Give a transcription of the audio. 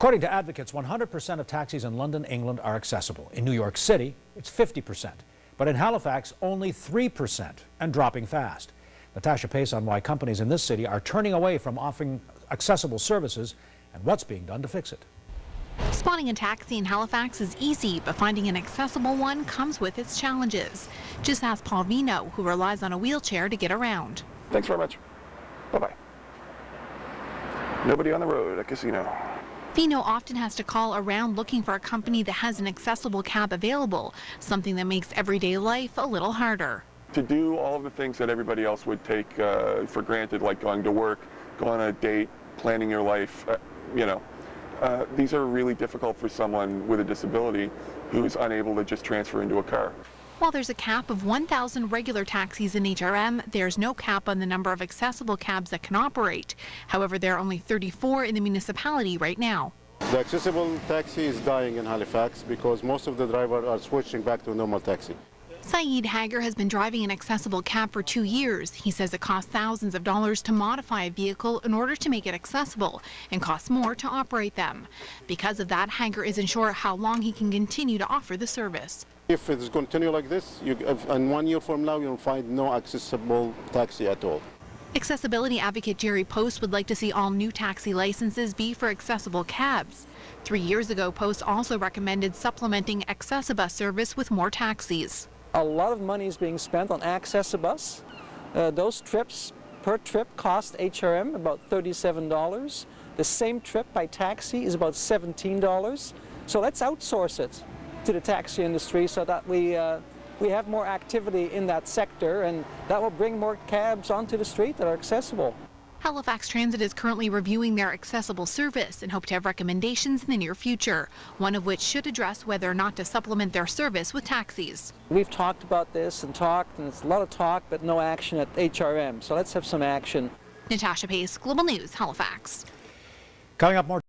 According to advocates, 100% of taxis in London, England are accessible. In New York City, it's 50%. But in Halifax, only 3% and dropping fast. Natasha Pace on why companies in this city are turning away from offering accessible services and what's being done to fix it. Spotting a taxi in Halifax is easy, but finding an accessible one comes with its challenges. Just ask Paul Vino, who relies on a wheelchair to get around. Thanks very much. Bye-bye. Nobody on the road at casino. Vino often has to call around looking for a company that has an accessible cab available, something that makes everyday life a little harder. To do all of the things that everybody else would take for granted, like going to work, going on a date, planning your life, these are really difficult for someone with a disability who's unable to just transfer into a car. While there's a cap of 1,000 regular taxis in HRM, there's no cap on the number of accessible cabs that can operate. However, there are only 34 in the municipality right now. The accessible taxi is dying in Halifax because most of the drivers are switching back to a normal taxi. Saeed Hager has been driving an accessible cab for 2 years. He says it costs thousands of dollars to modify a vehicle in order to make it accessible and costs more to operate them. Because of that, Hager isn't sure how long he can continue to offer the service. If it's continue like this, in 1 year from now, you'll find no accessible taxi at all. Accessibility advocate Jerry Post would like to see all new taxi licenses be for accessible cabs. 3 years ago, Post also recommended supplementing Accessibus service with more taxis. A lot of money is being spent on Accessibus. Those trips per trip cost HRM about $37. The same trip by taxi is about $17. So let's outsource it to the taxi industry so that we have more activity in that sector, and that will bring more cabs onto the street that are accessible. Halifax Transit is currently reviewing their accessible service and hope to have recommendations in the near future, one of which should address whether or not to supplement their service with taxis. We've talked about this and it's a lot of talk but no action at HRM, so let's have some action. Natasha Pace, Global News, Halifax. Coming up, more